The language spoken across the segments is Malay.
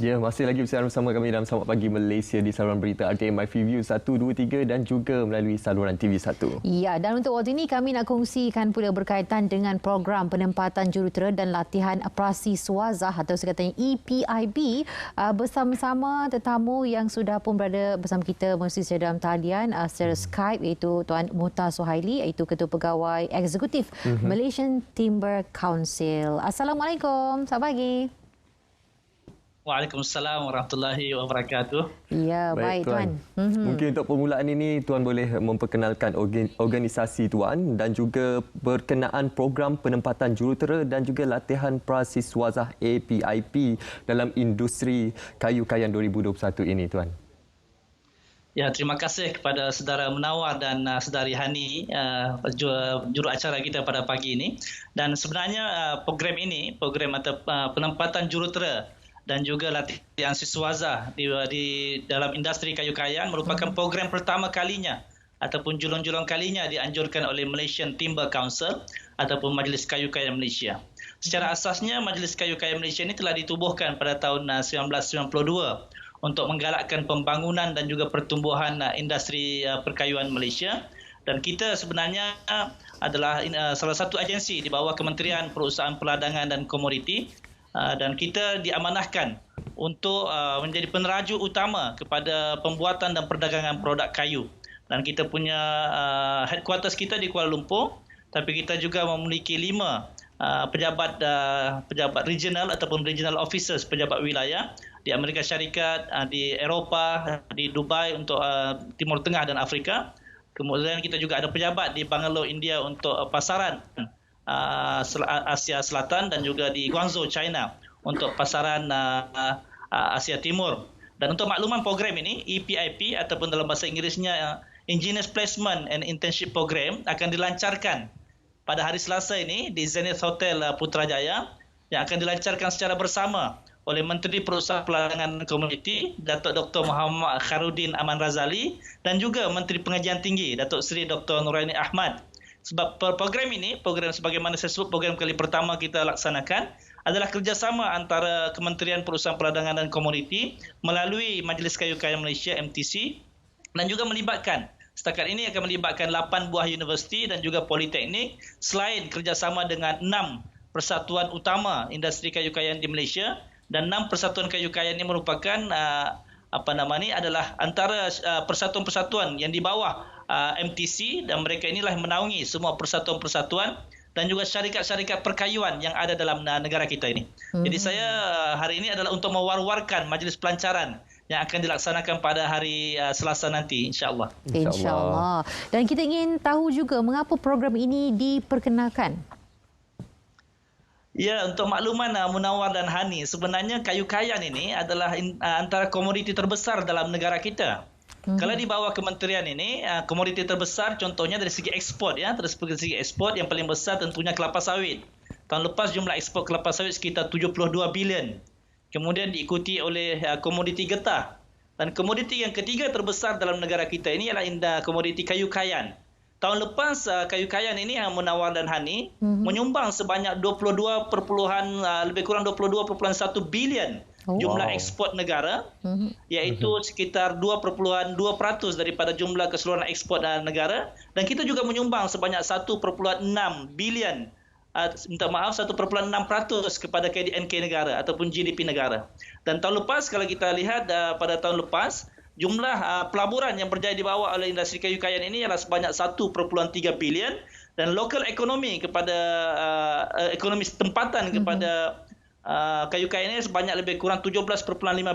Ya, masih lagi bersama kami dalam Selamat Pagi Malaysia di saluran berita RTM MyFreeview 1, 2, 3 dan juga melalui saluran TV1. Ya, dan untuk waktu ini kami nak kongsikan pula berkaitan dengan program penempatan jurutera dan latihan operasi swazah atau sekatanya EPIB bersama-sama tetamu yang sudah pun berada bersama kita mesti secara dalam talian secara Skype, iaitu Tuan Muhtar Suhaili, iaitu Ketua Pegawai Eksekutif Malaysian Timber Council. Assalamualaikum, selamat pagi. Waalaikumsalam warahmatullahi wabarakatuh. Ya, baik Tuan. Mungkin untuk permulaan ini Tuan boleh memperkenalkan organisasi Tuan dan juga berkenaan program penempatan jurutera dan juga latihan prasiswazah APIP dalam industri kayu kayan 2021 ini Tuan. Ya, terima kasih kepada saudara Munawar dan saudari Hani, juru acara kita pada pagi ini. Dan sebenarnya program ini, program atau penempatan jurutera dan juga latihan siswazah di dalam industri kayu kayan merupakan program pertama kalinya ataupun julung-julung kalinya dianjurkan oleh Malaysian Timber Council ataupun Majlis Kayu Kayan Malaysia. Secara asasnya Majlis Kayu Kayan Malaysia ini telah ditubuhkan pada tahun 1992 untuk menggalakkan pembangunan dan juga pertumbuhan industri perkayuan Malaysia. Dan kita sebenarnya adalah salah satu agensi di bawah Kementerian Perusahaan Peladangan dan Komoditi. Dan kita diamanahkan untuk menjadi peneraju utama kepada pembuatan dan perdagangan produk kayu. Dan kita punya headquarters kita di Kuala Lumpur, tapi kita juga memiliki 5 pejabat regional ataupun regional officers, pejabat wilayah di Amerika Syarikat, di Eropah, di Dubai untuk Timur Tengah dan Afrika. Kemudian kita juga ada pejabat di Bangalore, India untuk pasaran Asia Selatan dan juga di Guangzhou, China untuk pasaran Asia Timur. Dan untuk makluman program ini, EPIP ataupun dalam bahasa Inggerisnya Engineers Placement and Internship Program akan dilancarkan pada hari Selasa ini di Zenith Hotel Putrajaya yang akan dilancarkan secara bersama oleh Menteri Perusahaan Peladangan dan Komoditi Datuk Dr. Muhammad Khairudin Aman Razali dan juga Menteri Pengajian Tinggi Datuk Seri Dr. Nuraini Ahmad. Sebab program ini, program sebagaimana saya sebut, program kali pertama kita laksanakan adalah kerjasama antara Kementerian Perusahaan Peladangan dan Komoditi melalui Majlis Kayu Kayan Malaysia MTC dan juga melibatkan, setakat ini akan melibatkan 8 buah universiti dan juga politeknik selain kerjasama dengan 6 persatuan utama industri kayu kayan di Malaysia. Dan 6 persatuan kayu kayan ini merupakan adalah antara persatuan-persatuan yang di bawah MTC, dan mereka inilah yang menaungi semua persatuan-persatuan dan juga syarikat-syarikat perkayuan yang ada dalam negara kita ini. Jadi saya hari ini adalah untuk mewar-warkan majlis pelancaran yang akan dilaksanakan pada hari Selasa nanti, insya-Allah. Insya-Allah. Dan kita ingin tahu juga mengapa program ini diperkenalkan. Ya, untuk makluman Munawar dan Hani, sebenarnya kayu kayan ini adalah antara komoditi terbesar dalam negara kita. Kalau di bawah kementerian ini, komoditi terbesar contohnya dari segi ekspor, ya, dari segi ekspor yang paling besar tentunya kelapa sawit. Tahun lepas jumlah ekspor kelapa sawit sekitar 72 bilion. Kemudian diikuti oleh komoditi getah. Dan komoditi yang ketiga terbesar dalam negara kita ini ialah komoditi kayu kayan. Tahun lepas kayu kayan ini Munawar dan Hani menyumbang sebanyak lebih kurang 22.1 bilion jumlah ekspor negara, iaitu sekitar 2.2% daripada jumlah keseluruhan ekspor negara, dan kita juga menyumbang sebanyak 1.6 bilion 1.6% kepada KDNK negara ataupun GDP negara. Dan tahun lepas kalau kita lihat pada tahun lepas jumlah pelaburan yang berjaya dibawa oleh industri kayu kayan ini ialah sebanyak 1.3 bilion, dan local ekonomi kepada ekonomi tempatan kepada kayu kayan ini sebanyak lebih kurang 17.5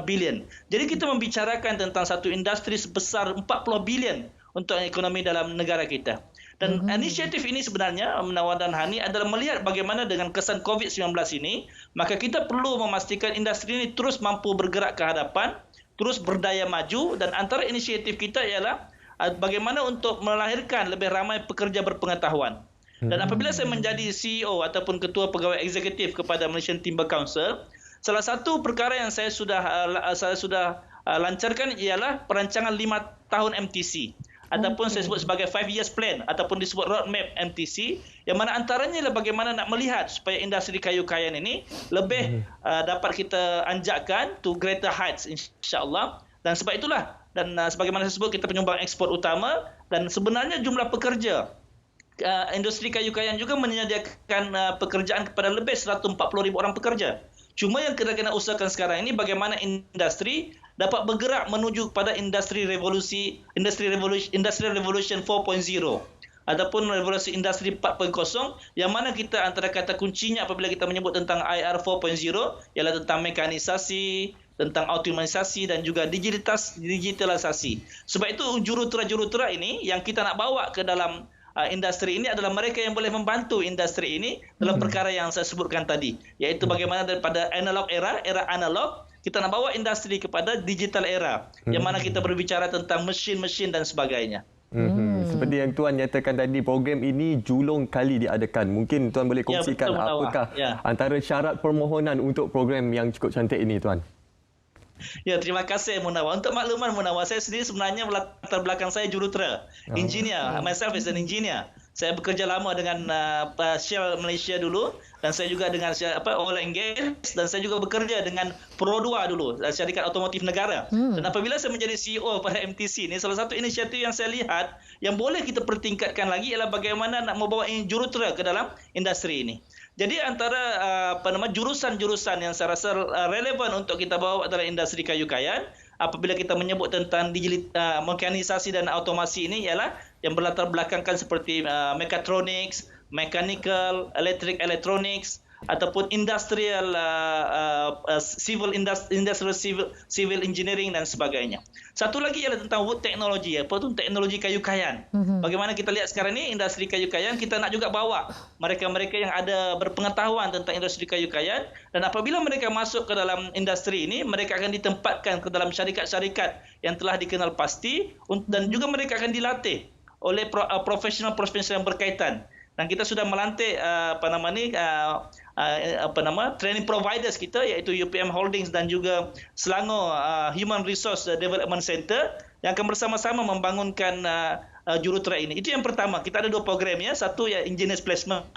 bilion. Jadi kita membicarakan tentang satu industri sebesar 40 bilion untuk ekonomi dalam negara kita. Dan inisiatif ini sebenarnya Munawar dan Hani adalah melihat bagaimana dengan kesan COVID-19 ini, maka kita perlu memastikan industri ini terus mampu bergerak ke hadapan, terus berdaya maju, dan antara inisiatif kita ialah bagaimana untuk melahirkan lebih ramai pekerja berpengetahuan. Dan apabila saya menjadi CEO ataupun Ketua Pegawai Eksekutif kepada Malaysian Timber Council, salah satu perkara yang saya sudah lancarkan ialah perancangan 5 tahun MTC. ataupun saya sebut sebagai 5 years plan ataupun disebut roadmap MTC, yang mana antaranya adalah bagaimana nak melihat supaya industri kayu kayan ini lebih dapat kita anjakkan to greater heights insya-Allah. Dan sebab itulah, dan sebagaimana saya sebut, kita penyumbang ekspor utama, dan sebenarnya jumlah pekerja industri kayu kayan juga menyediakan pekerjaan kepada lebih 140,000 orang pekerja. Cuma yang kita kena usahakan sekarang ini bagaimana industri dapat bergerak menuju kepada industrial revolution 4.0 ataupun revolusi industri 4.0, yang mana kita antara kata kuncinya apabila kita menyebut tentang IR 4.0 ialah tentang mekanisasi, tentang automatisasi dan juga digitalisasi. Sebab itu jurutera-jurutera ini yang kita nak bawa ke dalam industri ini adalah mereka yang boleh membantu industri ini dalam perkara yang saya sebutkan tadi, iaitu bagaimana daripada analog era analog, kita nak bawa industri kepada digital era, yang mana kita berbicara tentang mesin-mesin dan sebagainya. Seperti yang Tuan nyatakan tadi, program ini julung kali diadakan. Mungkin Tuan boleh kongsikan apakah antara syarat permohonan untuk program yang cukup cantik ini, Tuan? Ya, terima kasih Munawar. Untuk makluman Munawar, saya sendiri sebenarnya latar belakang saya jurutera, engineer. Myself is an engineer. Saya bekerja lama dengan Shell Malaysia dulu, dan saya juga dengan Oil and Gas, dan saya juga bekerja dengan Perodua dulu, syarikat otomotif negara. Dan apabila saya menjadi CEO pada MTC ini, salah satu inisiatif yang saya lihat yang boleh kita pertingkatkan lagi ialah bagaimana nak membawa jurutera ke dalam industri ini. Jadi antara jurusan-jurusan yang saya rasa relevan untuk kita bawa dalam industri kayu kayan apabila kita menyebut tentang mekanisasi dan automasi ini ialah yang berlatar belakangkan seperti mechatronics, mechanical, electronics ataupun industrial civil engineering dan sebagainya. Satu lagi ialah tentang wood technology, teknologi kayu kayan. Bagaimana kita lihat sekarang ini industri kayu kayan, kita nak juga bawa mereka-mereka yang ada berpengetahuan tentang industri kayu kayan, dan apabila mereka masuk ke dalam industri ini, mereka akan ditempatkan ke dalam syarikat-syarikat yang telah dikenal pasti, dan juga mereka akan dilatih oleh profesional-profesional yang berkaitan. Dan kita sudah melantik training providers kita, iaitu UPM Holdings dan juga Selangor Human Resource Development Center, yang akan bersama-sama membangunkan jurutera ini. Itu yang pertama. Kita ada 2 program ya. Satu ya engineers placement,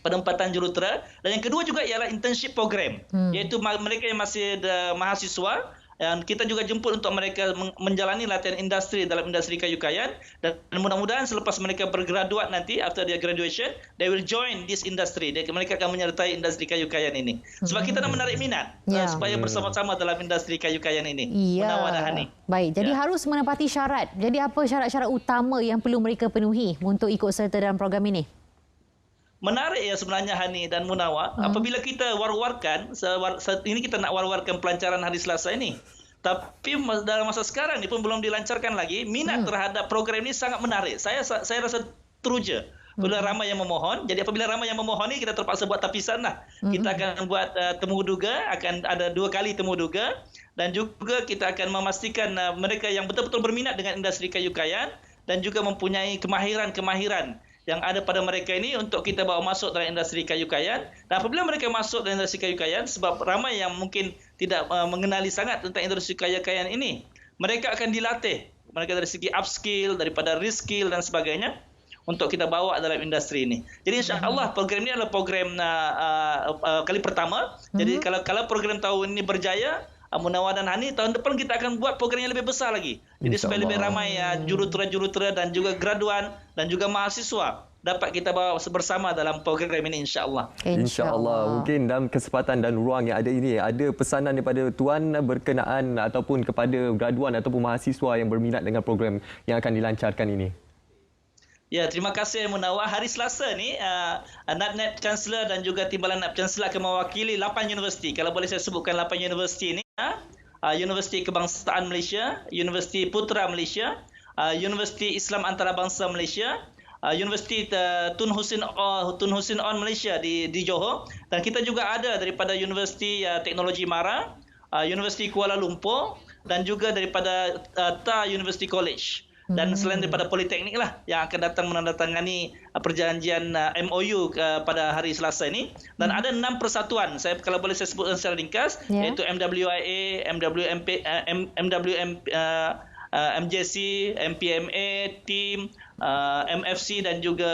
penempatan jurutera, dan yang kedua juga ialah internship program, iaitu mereka yang masih mahasiswa. Dan kita juga jemput untuk mereka menjalani latihan industri dalam industri kayu kayan, dan mudah-mudahan selepas mereka bergraduat nanti, after their graduation, they will join this industry. Mereka akan menyertai industri kayu kayan ini. Sebab kita nak menarik minat supaya bersama-sama dalam industri kayu kayan ini. Munawar dan Hani. Baik, jadi harus menepati syarat. Jadi apa syarat-syarat utama yang perlu mereka penuhi untuk ikut serta dalam program ini? Menarik ya sebenarnya Hani dan Munawar, apabila kita war-warkan, saat ini kita nak war-warkan pelancaran hari Selasa ini. Tapi dalam masa sekarang ni pun belum dilancarkan lagi, minat terhadap program ini sangat menarik. Saya rasa teruja. Bila ramai yang memohon, jadi apabila ramai yang memohon ni, kita terpaksa buat tapisan lah. Kita akan buat temu duga, akan ada 2 kali temu duga, dan juga kita akan memastikan mereka yang betul-betul berminat dengan industri kayu kayan dan juga mempunyai kemahiran-kemahiran yang ada pada mereka ini untuk kita bawa masuk dalam industri kayu kayan. Dan apabila mereka masuk dalam industri kayu kayan, sebab ramai yang mungkin tidak mengenali sangat tentang industri kayu kayan ini, mereka akan dilatih. Mereka dari segi upskill, daripada reskill dan sebagainya, untuk kita bawa dalam industri ini. Jadi insya-Allah program ini adalah program kali pertama. Jadi kalau program tahun ini berjaya, Munawar dan Hani, tahun depan kita akan buat program yang lebih besar lagi. Jadi supaya lebih ramai jurutera-jurutera dan juga graduan dan juga mahasiswa dapat kita bawa bersama dalam program ini insya-Allah. Insya-Allah. Mungkin dalam kesempatan dan ruang yang ada ini, ada pesanan daripada Tuan berkenaan ataupun kepada graduan ataupun mahasiswa yang berminat dengan program yang akan dilancarkan ini. Ya, terima kasih Munawar. Hari Selasa ni, NAB Chancellor dan juga Timbalan NAB Chancellor akan mewakili 8 universiti. Kalau boleh saya sebutkan 8 universiti ini, Universiti Kebangsaan Malaysia, Universiti Putra Malaysia, Universiti Islam Antarabangsa Malaysia, Universiti Tun Hussein On Malaysia di Johor, dan kita juga ada daripada Universiti Teknologi Mara, Universiti Kuala Lumpur, dan juga daripada Ta University College. Dan selain daripada Politeknik lah yang akan datang menandatangani perjanjian MOU pada hari Selasa ini. Dan ada 6 persatuan, kalau boleh saya sebutkan secara ringkas, iaitu MWIA, MJC, MPMA, TIM, MFC dan juga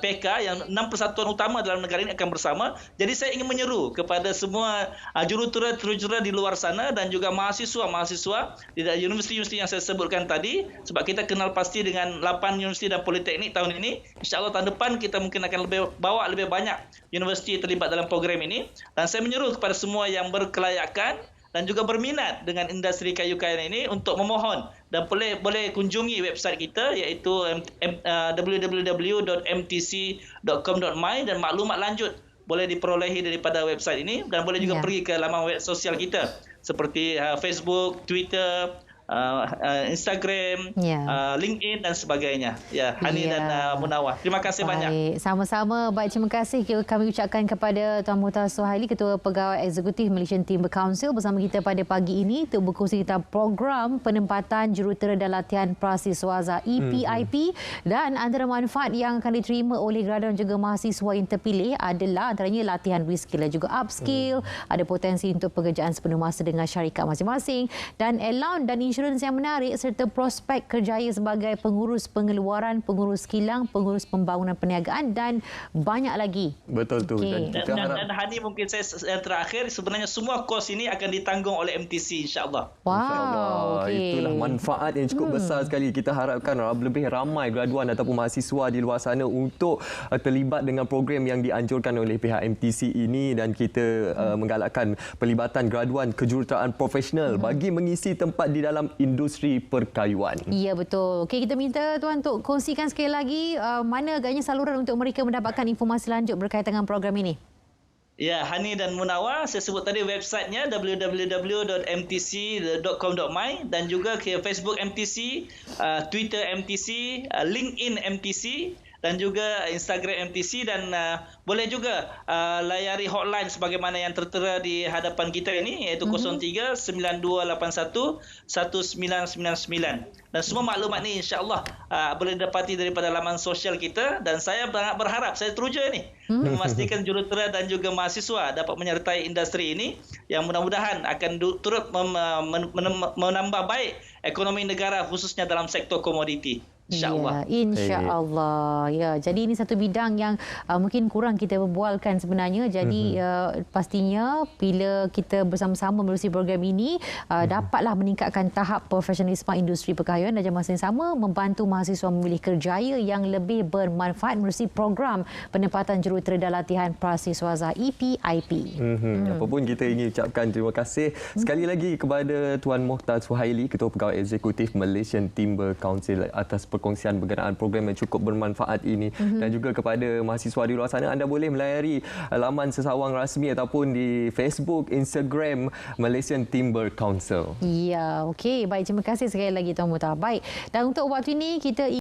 PK yang 6 persatuan utama dalam negara ini akan bersama. Jadi saya ingin menyeru kepada semua jurutera di luar sana dan juga mahasiswa di universiti-universiti yang saya sebutkan tadi, sebab kita kenal pasti dengan 8 universiti dan politeknik tahun ini. InsyaAllah tahun depan kita mungkin akan bawa lebih banyak universiti terlibat dalam program ini. Dan saya menyeru kepada semua yang berkelayakan dan juga berminat dengan industri kayu kain ini untuk memohon dan boleh kunjungi website kita iaitu www.mtc.com.my dan maklumat lanjut boleh diperolehi daripada website ini dan boleh juga pergi ke laman web sosial kita seperti Facebook, Twitter, Instagram, LinkedIn dan sebagainya. Ya, Hani dan Munawar. Terima kasih banyak. Sama-sama. Baik, terima kasih kami ucapkan kepada Tuan Muhtar Suhaili, Ketua Pegawai Eksekutif Malaysian Timber Council bersama kita pada pagi ini untuk berkongsi tentang program penempatan jurutera dan latihan prasiswaza EPIP dan antara manfaat yang akan diterima oleh graduan juga mahasiswa yang terpilih adalah antaranya latihan reskill dan juga upskill, ada potensi untuk pekerjaan sepenuh masa dengan syarikat masing-masing dan allowance dan insurans yang menarik serta prospek kerjaya sebagai pengurus pengeluaran, pengurus kilang, pengurus pembangunan perniagaan dan banyak lagi. Betul tu. Okay. Dan Hani mungkin saya yang terakhir sebenarnya semua kos ini akan ditanggung oleh MTC insya-Allah. Wow. Okay. Itulah manfaat yang cukup besar sekali. Kita harapkan lebih ramai graduan ataupun mahasiswa di luar sana untuk terlibat dengan program yang dianjurkan oleh pihak MTC ini dan kita menggalakkan pelibatan graduan kejuruteraan profesional bagi mengisi tempat di dalam industri perkayuan. Ya, betul. Okey, kita minta Tuan untuk kongsikan sekali lagi mana agaknya saluran untuk mereka mendapatkan informasi lanjut berkaitan dengan program ini. Ya, Hani dan Munawar, saya sebut tadi websitenya www.mtc.com.my dan juga ke Facebook MTC, Twitter MTC, LinkedIn MTC dan juga Instagram MTC dan boleh juga layari hotline sebagaimana yang tertera di hadapan kita ini iaitu 03-9281-1999 dan semua maklumat ni insya-Allah boleh didapati daripada laman sosial kita dan saya berharap, saya teruja ni memastikan jurutera dan juga mahasiswa dapat menyertai industri ini yang mudah-mudahan akan turut menambah baik ekonomi negara khususnya dalam sektor komoditi. InsyaAllah. Ya, insya-Allah. Ya, jadi ini satu bidang yang mungkin kurang kita berbualkan sebenarnya. Jadi pastinya bila kita bersama-sama menerusi program ini dapatlah meningkatkan tahap profesionalisme industri perkayuan dan masa yang sama membantu mahasiswa memilih kerjaya yang lebih bermanfaat menerusi program penempatan jurutera dan latihan prasiswaza EPIP. Apa pun kita ingin ucapkan terima kasih sekali lagi kepada Tuan Muhtar Suhaili, Ketua Pegawai Eksekutif Malaysian Timber Council atas perkongsian berkenaan program yang cukup bermanfaat ini dan juga kepada mahasiswa di luar sana, anda boleh melayari laman sesawang rasmi ataupun di Facebook, Instagram Malaysian Timber Council. Ya, okey. Baik, terima kasih sekali lagi Tuan Muhtar. Baik, dan untuk waktu ini kita